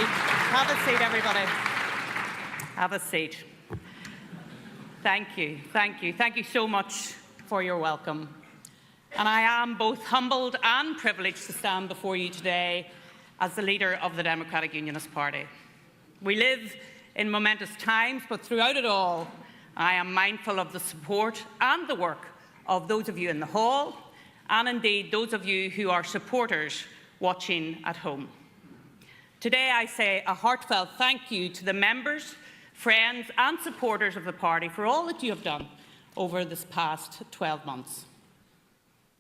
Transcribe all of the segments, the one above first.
seat. Have a seat, everybody. Have a seat. Thank you. Thank you. Thank you so much for your welcome. And I am both humbled and privileged to stand before you today as the leader of the Democratic Unionist Party. We live in momentous times, but throughout it all, I am mindful of the support and the work of those of you in the hall, and indeed those of you who are supporters watching at home. Today I say a heartfelt thank you to the members, friends and supporters of the party for all that you have done over this past 12 months.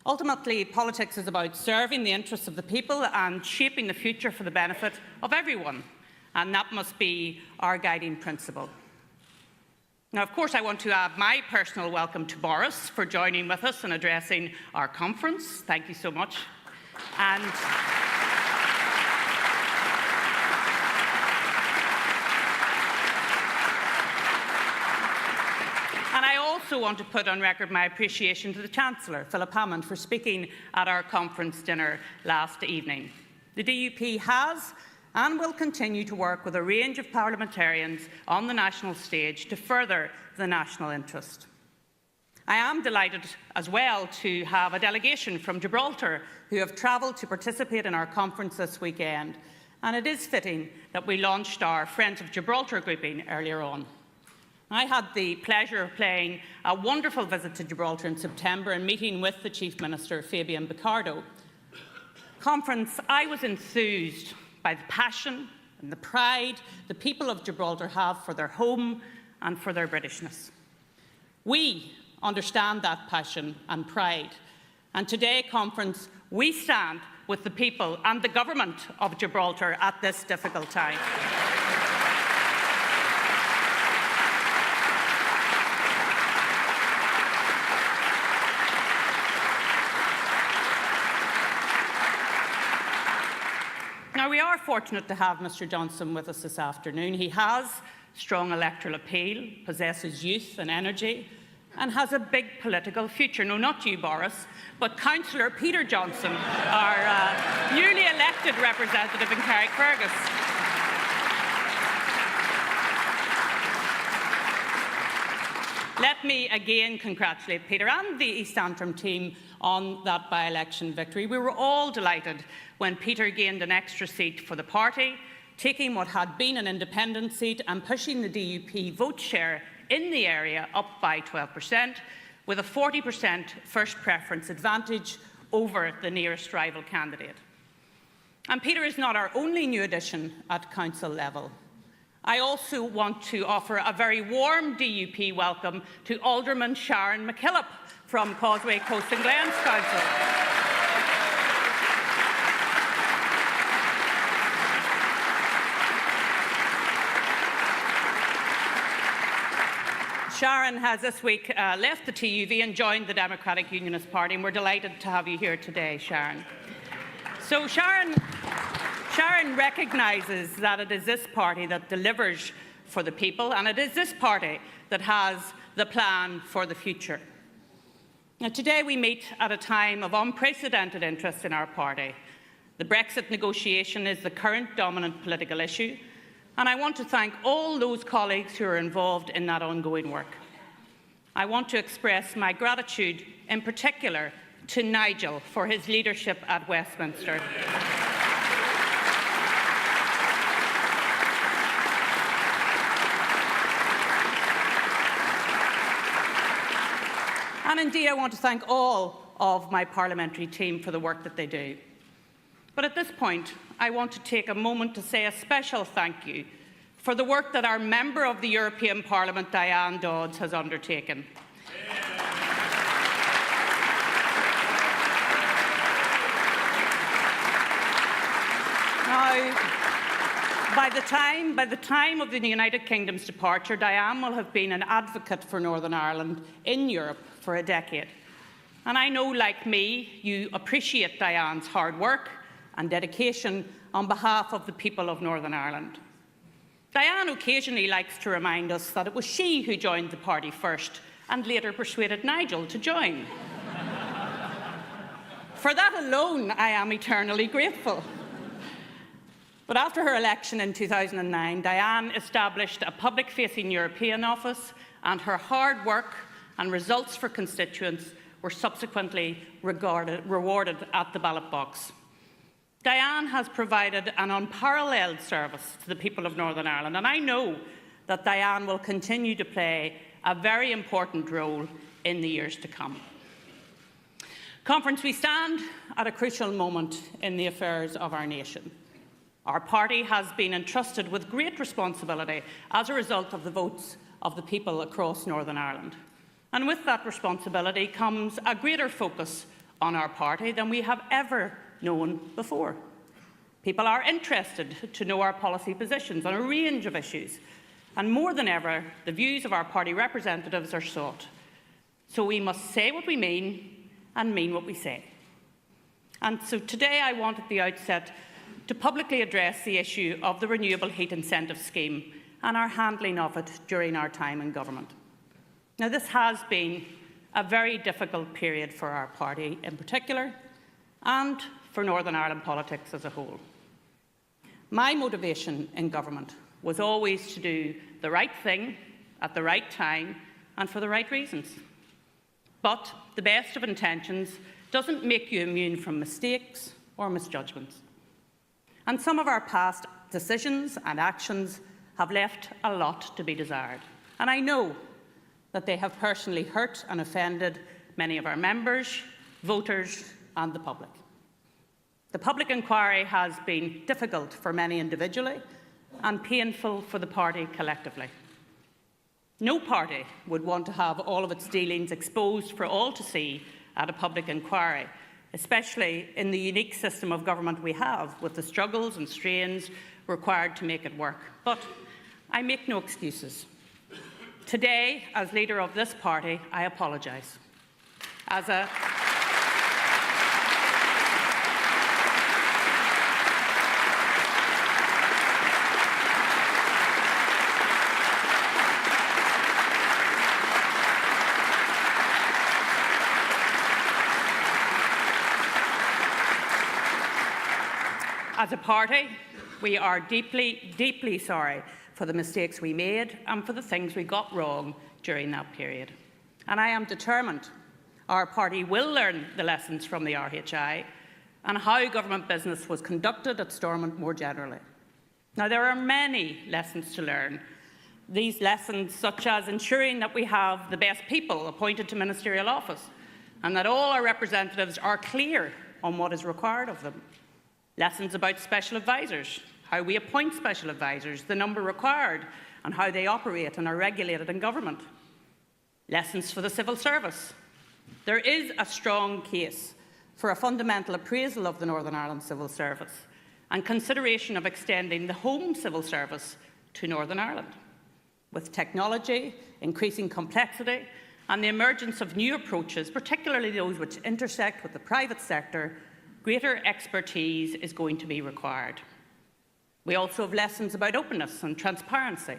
Ultimately, politics is about serving the interests of the people and shaping the future for the benefit of everyone, and that must be our guiding principle. Now, of course, I want to add my personal welcome to Boris for joining with us and addressing our conference. Thank you so much. And I also want to put on record my appreciation to the Chancellor, Philip Hammond, for speaking at our conference dinner last evening. The DUP has and will continue to work with a range of parliamentarians on the national stage to further the national interest. I am delighted as well to have a delegation from Gibraltar who have travelled to participate in our conference this weekend, and it is fitting that we launched our Friends of Gibraltar grouping earlier on. I had the pleasure of paying a wonderful visit to Gibraltar in September and meeting with the Chief Minister, Fabian Picardo. Conference, I was enthused by the passion and the pride the people of Gibraltar have for their home and for their Britishness. We understand that passion and pride, and today, conference, we stand with the people and the government of Gibraltar at this difficult time. Now, we are fortunate to have Mr Johnson with us this afternoon. He has strong electoral appeal, possesses youth and energy, and has a big political future. No, not you, Boris, but Councillor Peter Johnson, our newly elected representative in Carrickfergus. Let me again congratulate Peter and the East Antrim team on that by-election victory. We were all delighted when Peter gained an extra seat for the party, taking what had been an independent seat and pushing the DUP vote share in the area up by 12%, with a 40% first preference advantage over the nearest rival candidate. And Peter is not our only new addition at council level. I also want to offer a very warm DUP welcome to Alderman Sharon McKillop from Causeway Coast and Glens Council. Sharon has this week left the TUV and joined the Democratic Unionist Party, and we're delighted to have you here today, Sharon. So Sharon recognises that it is this party that delivers for the people, and it is this party that has the plan for the future. Now, today we meet at a time of unprecedented interest in our party. The Brexit negotiation is the current dominant political issue, and I want to thank all those colleagues who are involved in that ongoing work. I want to express my gratitude in particular to Nigel for his leadership at Westminster. And indeed, I want to thank all of my parliamentary team for the work that they do. But at this point, I want to take a moment to say a special thank you for the work that our Member of the European Parliament, Diane Dodds, has undertaken. Now, by the time of the United Kingdom's departure, Diane will have been an advocate for Northern Ireland in Europe for a decade. And I know, like me, you appreciate Diane's hard work and dedication on behalf of the people of Northern Ireland. Diane occasionally likes to remind us that it was she who joined the party first and later persuaded Nigel to join. For that alone, I am eternally grateful. But after her election in 2009, Diane established a public-facing European office, and her hard work and results for constituents were subsequently rewarded at the ballot box. Diane has provided an unparalleled service to the people of Northern Ireland, and I know that Diane will continue to play a very important role in the years to come. Conference, we stand at a crucial moment in the affairs of our nation. Our party has been entrusted with great responsibility as a result of the votes of the people across Northern Ireland. And with that responsibility comes a greater focus on our party than we have ever known before. People are interested to know our policy positions on a range of issues, and more than ever, the views of our party representatives are sought. So we must say what we mean and mean what we say. And so today I want at the outset to publicly address the issue of the Renewable Heat Incentive Scheme and our handling of it during our time in government. Now, this has been a very difficult period for our party in particular, and for Northern Ireland politics as a whole. My motivation in government was always to do the right thing at the right time and for the right reasons. But the best of intentions doesn't make you immune from mistakes or misjudgments. And some of our past decisions and actions have left a lot to be desired. And I know that they have personally hurt and offended many of our members, voters and the public. The public inquiry has been difficult for many individually and painful for the party collectively. No party would want to have all of its dealings exposed for all to see at a public inquiry, especially in the unique system of government we have, with the struggles and strains required to make it work. But I make no excuses. Today, as leader of this party, I apologise. As a party, we are deeply, deeply sorry for the mistakes we made and for the things we got wrong during that period. And I am determined our party will learn the lessons from the RHI and how government business was conducted at Stormont more generally. Now, there are many lessons to learn. These lessons, such as ensuring that we have the best people appointed to ministerial office and that all our representatives are clear on what is required of them. Lessons about special advisers, how we appoint special advisers, the number required, and how they operate and are regulated in government. Lessons for the civil service. There is a strong case for a fundamental appraisal of the Northern Ireland civil service and consideration of extending the home civil service to Northern Ireland. With technology, increasing complexity, and the emergence of new approaches, particularly those which intersect with the private sector, greater expertise is going to be required. We also have lessons about openness and transparency.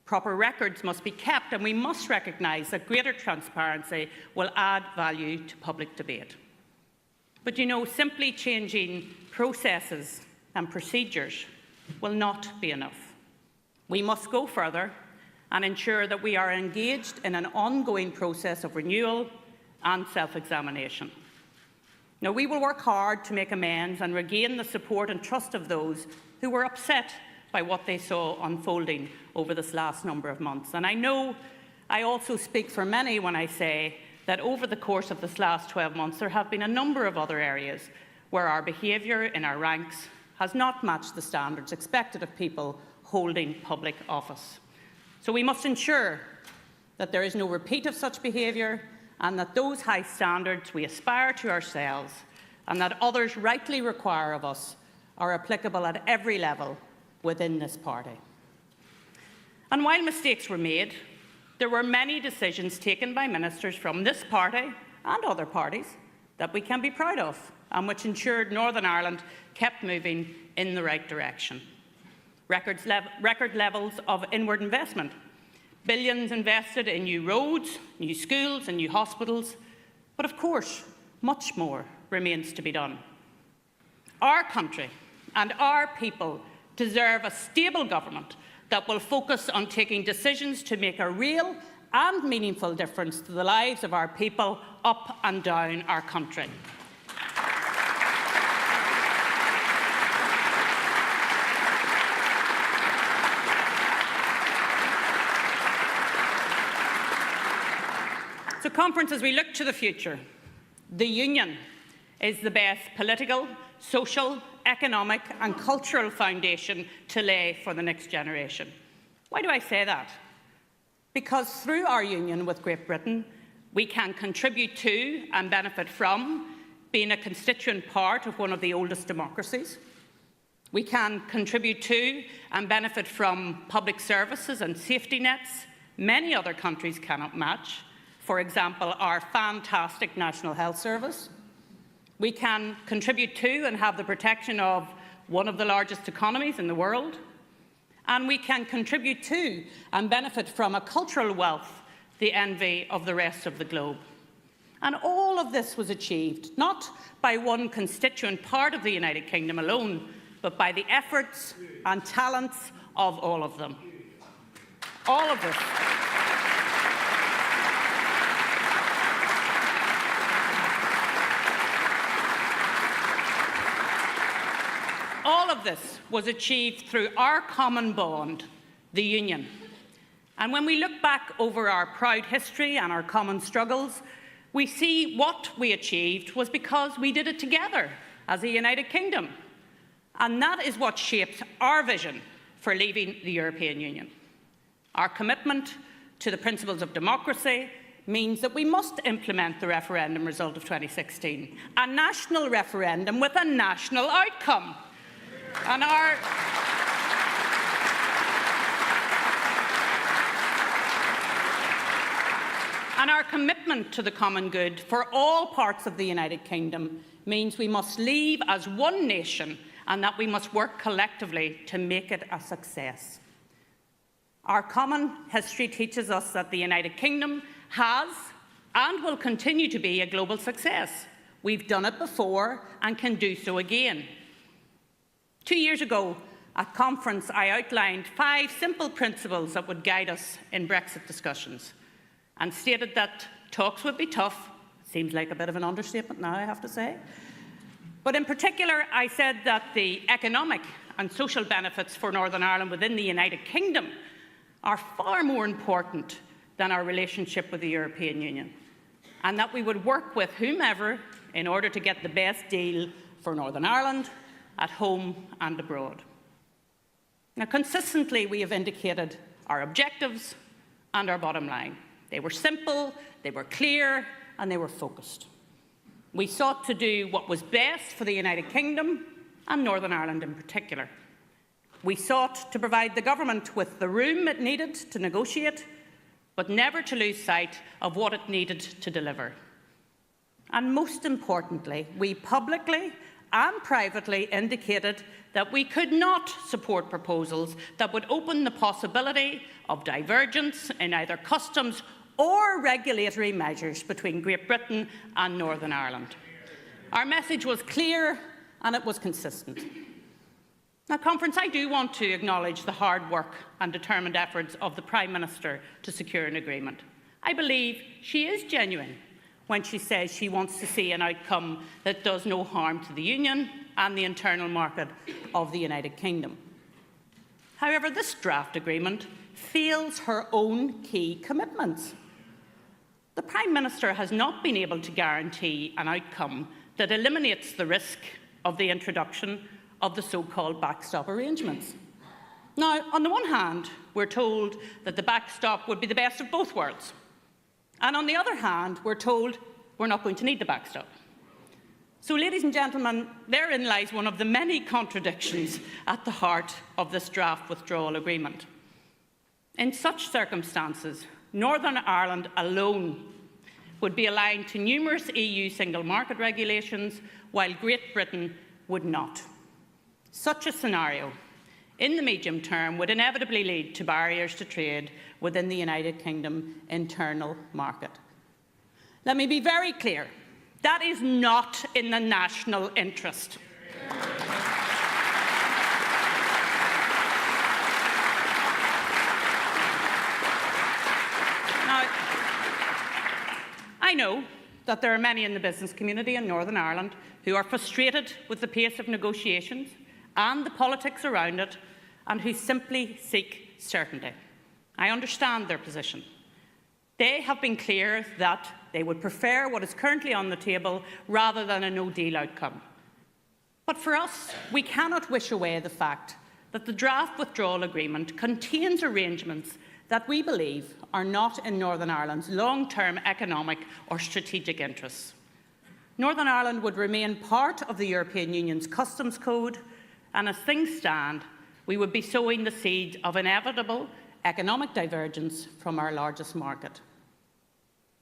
Proper records must be kept, and we must recognise that greater transparency will add value to public debate. But you know, simply changing processes and procedures will not be enough. We must go further and ensure that we are engaged in an ongoing process of renewal and self-examination. Now, we will work hard to make amends and regain the support and trust of those who were upset by what they saw unfolding over this last number of months. And I know I also speak for many when I say that over the course of this last 12 months, there have been a number of other areas where our behaviour in our ranks has not matched the standards expected of people holding public office. So we must ensure that there is no repeat of such behaviour, and that those high standards we aspire to ourselves and that others rightly require of us are applicable at every level within this party. And while mistakes were made, there were many decisions taken by ministers from this party and other parties that we can be proud of and which ensured Northern Ireland kept moving in the right direction. Record levels of inward investment. Billions invested in new roads, new schools and new hospitals. But of course, much more remains to be done. Our country and our people deserve a stable government that will focus on taking decisions to make a real and meaningful difference to the lives of our people up and down our country. So, Conference, as we look to the future, the Union is the best political, social, economic and cultural foundation to lay for the next generation. Why do I say that? Because through our union with Great Britain, we can contribute to and benefit from being a constituent part of one of the oldest democracies. We can contribute to and benefit from public services and safety nets many other countries cannot match. For example, our fantastic National Health Service. We can contribute to and have the protection of one of the largest economies in the world. And we can contribute to and benefit from a cultural wealth, the envy of the rest of the globe. And all of this was achieved not by one constituent part of the United Kingdom alone, but by the efforts and talents of all of them. All of this. All of this was achieved through our common bond, the Union. And when we look back over our proud history and our common struggles, we see what we achieved was because we did it together as a United Kingdom. And that is what shapes our vision for leaving the European Union. Our commitment to the principles of democracy means that we must implement the referendum result of 2016, a national referendum with a national outcome. And our commitment to the common good for all parts of the United Kingdom means we must leave as one nation and that we must work collectively to make it a success. Our common history teaches us that the United Kingdom has and will continue to be a global success. We've done it before and can do so again. 2 years ago, at Conference, I outlined 5 simple principles that would guide us in Brexit discussions and stated that talks would be tough. Seems like a bit of an understatement now, I have to say. But in particular, I said that the economic and social benefits for Northern Ireland within the United Kingdom are far more important than our relationship with the European Union, and that we would work with whomever in order to get the best deal for Northern Ireland, at home and abroad. Now, consistently, we have indicated our objectives and our bottom line. They were simple, they were clear, and they were focused. We sought to do what was best for the United Kingdom and Northern Ireland in particular. We sought to provide the government with the room it needed to negotiate, but never to lose sight of what it needed to deliver. And most importantly, we publicly and privately indicated that we could not support proposals that would open the possibility of divergence in either customs or regulatory measures between Great Britain and Northern Ireland. Our message was clear and it was consistent. Now, Conference, I do want to acknowledge the hard work and determined efforts of the Prime Minister to secure an agreement. I believe she is genuine when she says she wants to see an outcome that does no harm to the Union and the internal market of the United Kingdom. However, this draft agreement fails her own key commitments. The Prime Minister has not been able to guarantee an outcome that eliminates the risk of the introduction of the so-called backstop arrangements. Now, on the one hand, we're told that the backstop would be the best of both worlds. And on the other hand, we're told we're not going to need the backstop. So, ladies and gentlemen, therein lies one of the many contradictions at the heart of this draft withdrawal agreement. In such circumstances, Northern Ireland alone would be aligned to numerous EU single market regulations, while Great Britain would not. Such a scenario, in the medium term, would inevitably lead to barriers to trade within the United Kingdom internal market. Let me be very clear, that is not in the national interest. that there are many in the business community in Northern Ireland who are frustrated with the pace of negotiations and the politics around it, and who simply seek certainty. I understand their position. They have been clear that they would prefer what is currently on the table rather than a no-deal outcome. But for us, we cannot wish away the fact that the draft withdrawal agreement contains arrangements that we believe are not in Northern Ireland's long-term economic or strategic interests. Northern Ireland would remain part of the European Union's customs code, and as things stand, we would be sowing the seeds of inevitable economic divergence from our largest market.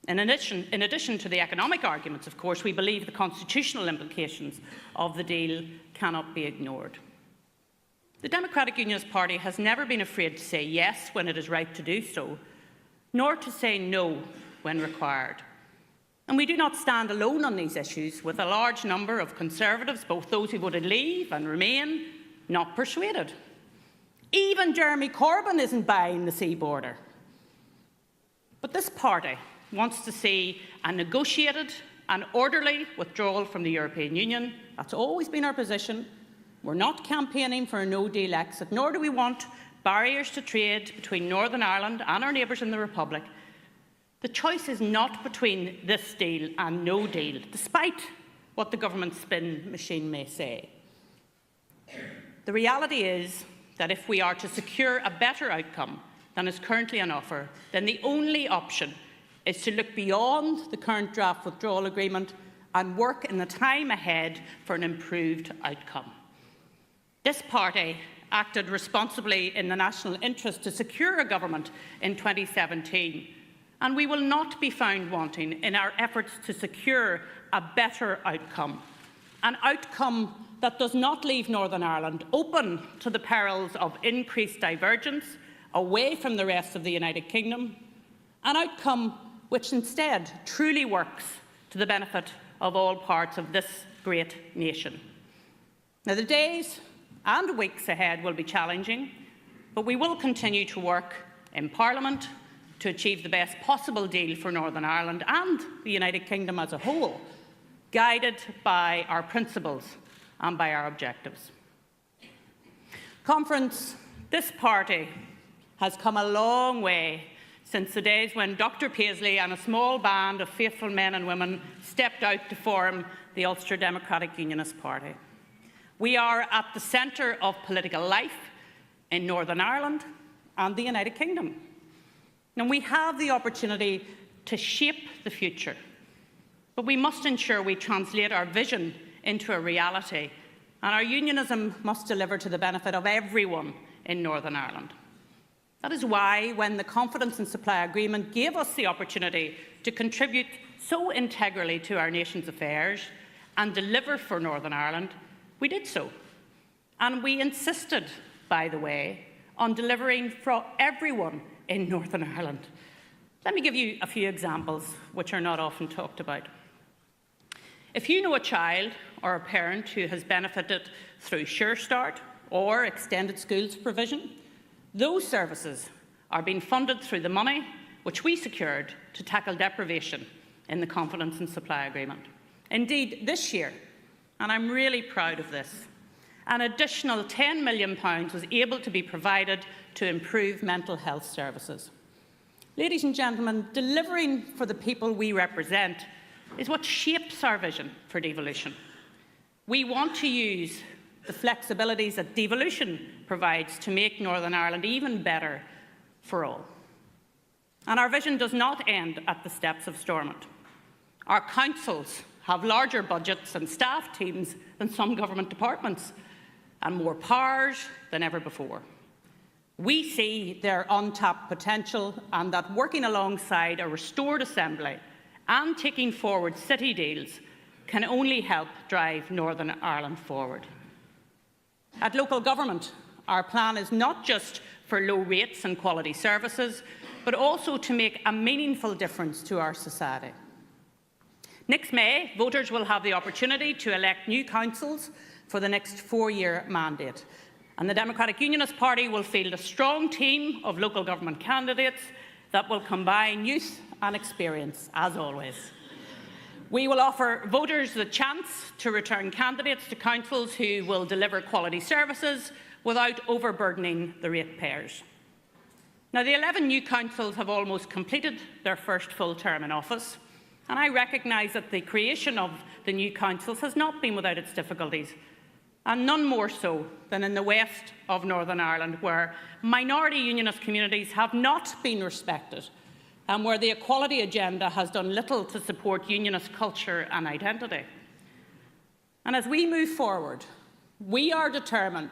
In addition to the economic arguments, of course, we believe the constitutional implications of the deal cannot be ignored. The Democratic Unionist Party has never been afraid to say yes when it is right to do so, nor to say no when required. And we do not stand alone on these issues, with a large number of Conservatives, both those who voted leave and remain, not persuaded. Even Jeremy Corbyn isn't buying the sea border. But this party wants to see a negotiated and orderly withdrawal from the European Union. That's always been our position. We're not campaigning for a no-deal exit, nor do we want barriers to trade between Northern Ireland and our neighbours in the Republic. The choice is not between this deal and no deal, despite what the government spin machine may say. The reality is that if we are to secure a better outcome than is currently on offer, then the only option is to look beyond the current draft withdrawal agreement and work in the time ahead for an improved outcome. This party acted responsibly in the national interest to secure a government in 2017, and we will not be found wanting in our efforts to secure a better outcome, an outcome that does not leave Northern Ireland open to the perils of increased divergence away from the rest of the United Kingdom, an outcome which instead truly works to the benefit of all parts of this great nation. Now, the days and weeks ahead will be challenging, but we will continue to work in Parliament to achieve the best possible deal for Northern Ireland and the United Kingdom as a whole, guided by our principles and by our objectives. Conference, this party has come a long way since the days when Dr. Paisley and a small band of faithful men and women stepped out to form the Ulster Democratic Unionist Party. We are at the centre of political life in Northern Ireland and the United Kingdom. And we have the opportunity to shape the future, but we must ensure we translate our vision into a reality, and our unionism must deliver to the benefit of everyone in Northern Ireland. That is why, when the Confidence and Supply Agreement gave us the opportunity to contribute so integrally to our nation's affairs and deliver for Northern Ireland, we did so. And we insisted, by the way, on delivering for everyone in Northern Ireland. Let me give you a few examples which are not often talked about. If you know a child or a parent who has benefited through Sure Start or extended schools provision, those services are being funded through the money which we secured to tackle deprivation in the Confidence and Supply Agreement. Indeed, this year, and I'm really proud of this, an additional £10 million was able to be provided to improve mental health services. Ladies and gentlemen, delivering for the people we represent is what shapes our vision for devolution. We want to use the flexibilities that devolution provides to make Northern Ireland even better for all. And our vision does not end at the steps of Stormont. Our councils have larger budgets and staff teams than some government departments, and more powers than ever before. We see their untapped potential, and that working alongside a restored Assembly and taking forward city deals can only help drive Northern Ireland forward. At local government, our plan is not just for low rates and quality services, but also to make a meaningful difference to our society. Next May, voters will have the opportunity to elect new councils for the next 4-year mandate, and the Democratic Unionist Party will field a strong team of local government candidates that will combine youth and experience, as always. We will offer voters the chance to return candidates to councils who will deliver quality services without overburdening the ratepayers. Now, the 11 new councils have almost completed their first full term in office, and I recognise that the creation of the new councils has not been without its difficulties, and none more so than in the west of Northern Ireland, where minority unionist communities have not been respected and where the equality agenda has done little to support unionist culture and identity. And as we move forward, we are determined,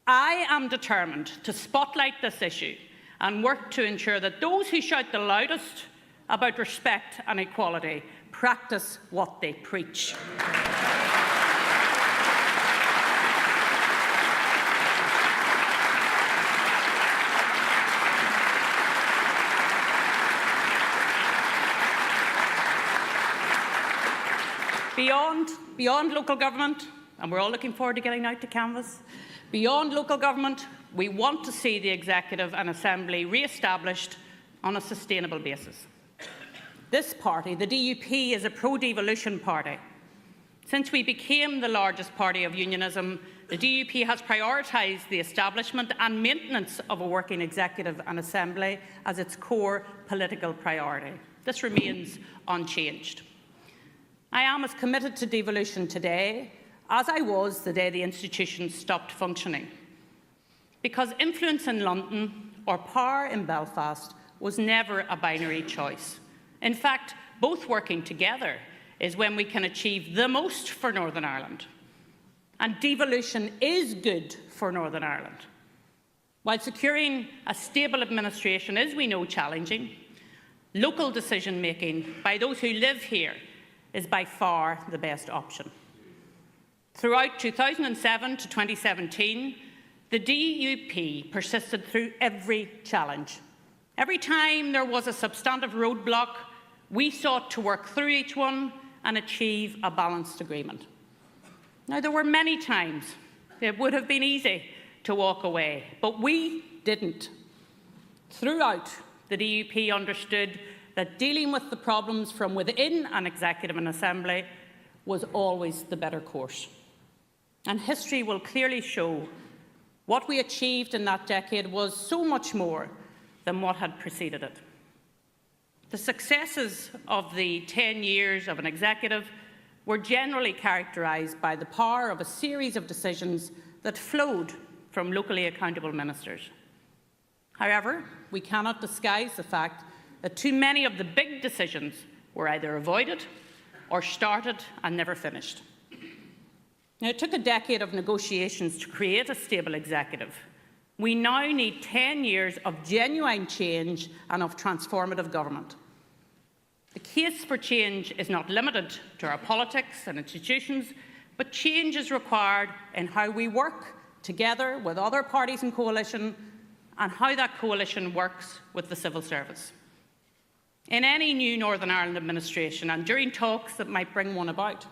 I am determined, to spotlight this issue and work to ensure that those who shout the loudest about respect and equality practice what they preach. Beyond local government, and we're all looking forward to getting out to canvass, beyond local government, we want to see the Executive and Assembly re-established on a sustainable basis. This party, the DUP, is a pro-devolution party. Since we became the largest party of unionism, the DUP has prioritised the establishment and maintenance of a working Executive and Assembly as its core political priority. This remains unchanged. I am as committed to devolution today as I was the day the institution stopped functioning, because influence in London or power in Belfast was never a binary choice. In fact, both working together is when we can achieve the most for Northern Ireland. And devolution is good for Northern Ireland. While securing a stable administration is, we know, challenging, local decision-making by those who live here is by far the best option. Throughout 2007 to 2017, the DUP persisted through every challenge. Every time there was a substantive roadblock, we sought to work through each one and achieve a balanced agreement. Now, there were many times it would have been easy to walk away, but we didn't. Throughout, the DUP understood that dealing with the problems from within an Executive and Assembly was always the better course. And history will clearly show what we achieved in that decade was so much more than what had preceded it. The successes of the 10 years of an Executive were generally characterised by the power of a series of decisions that flowed from locally accountable ministers. However, we cannot disguise the fact that too many of the big decisions were either avoided or started and never finished. Now, it took a decade of negotiations to create a stable Executive. We now need 10 years of genuine change and of transformative government. The case for change is not limited to our politics and institutions, but change is required in how we work together with other parties in coalition and how that coalition works with the civil service. In any new Northern Ireland administration and during talks that might bring one about,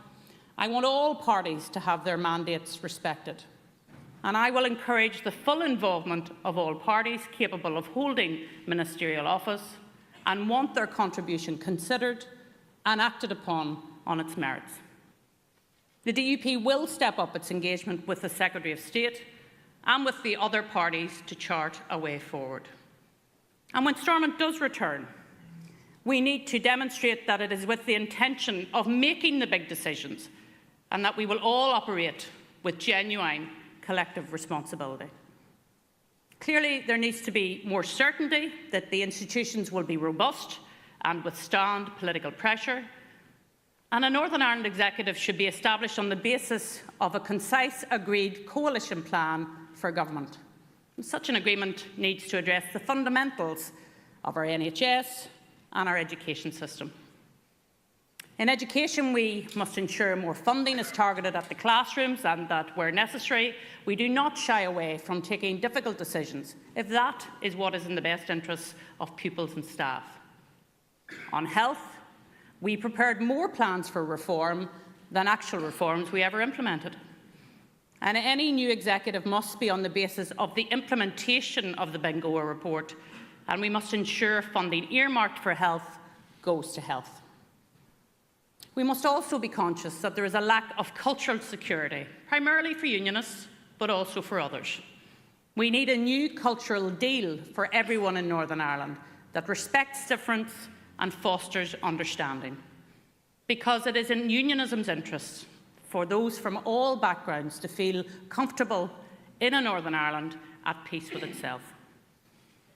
I want all parties to have their mandates respected. And I will encourage the full involvement of all parties capable of holding ministerial office and want their contribution considered and acted upon on its merits. The DUP will step up its engagement with the Secretary of State and with the other parties to chart a way forward. And when Stormont does return, we need to demonstrate that it is with the intention of making the big decisions and that we will all operate with genuine collective responsibility. Clearly, there needs to be more certainty that the institutions will be robust and withstand political pressure, and a Northern Ireland Executive should be established on the basis of a concise, agreed coalition plan for government. And such an agreement needs to address the fundamentals of our NHS and our education system. In education, we must ensure more funding is targeted at the classrooms and that, where necessary, we do not shy away from taking difficult decisions if that is what is in the best interests of pupils and staff. On health, we prepared more plans for reform than actual reforms we ever implemented. And any new Executive must be on the basis of the implementation of the Bengoa report, and we must ensure funding earmarked for health goes to health. We must also be conscious that there is a lack of cultural security, primarily for unionists, but also for others. We need a new cultural deal for everyone in Northern Ireland that respects difference and fosters understanding, because it is in unionism's interest for those from all backgrounds to feel comfortable in a Northern Ireland at peace with itself.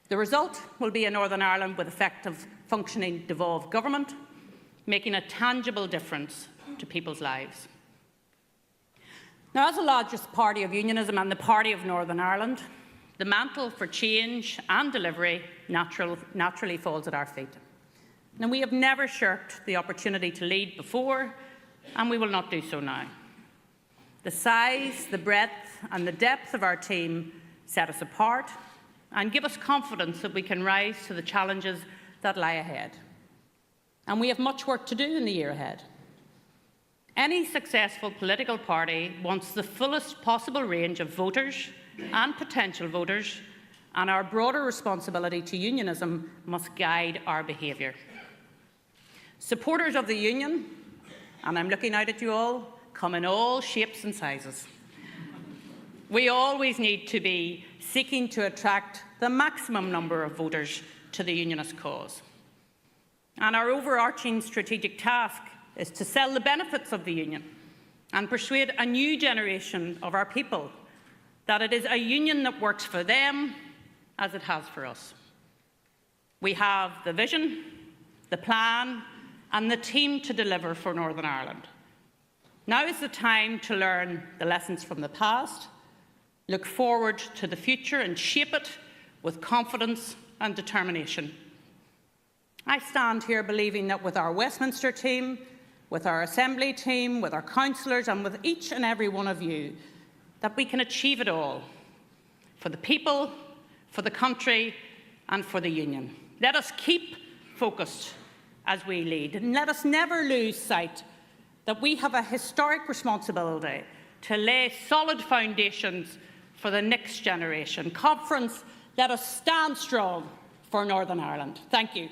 The result will be a Northern Ireland with effective, functioning, devolved government, making a tangible difference to people's lives. Now, as the largest party of unionism and the party of Northern Ireland, the mantle for change and delivery naturally falls at our feet. Now, we have never shirked the opportunity to lead before, and we will not do so now. The size, the breadth and the depth of our team set us apart and give us confidence that we can rise to the challenges that lie ahead. And we have much work to do in the year ahead. Any successful political party wants the fullest possible range of voters and potential voters, and our broader responsibility to unionism must guide our behaviour. Supporters of the union, and I'm looking out at you all, come in all shapes and sizes. We always need to be seeking to attract the maximum number of voters to the unionist cause. And our overarching strategic task is to sell the benefits of the union and persuade a new generation of our people that it is a union that works for them as it has for us. We have the vision, the plan and the team to deliver for Northern Ireland. Now is the time to learn the lessons from the past, look forward to the future and shape it with confidence and determination. I stand here believing that with our Westminster team, with our Assembly team, with our councillors and with each and every one of you, that we can achieve it all for the people, for the country and for the union. Let us keep focused as we lead, and let us never lose sight that we have a historic responsibility to lay solid foundations for the next generation. Conference, let us stand strong for Northern Ireland. Thank you.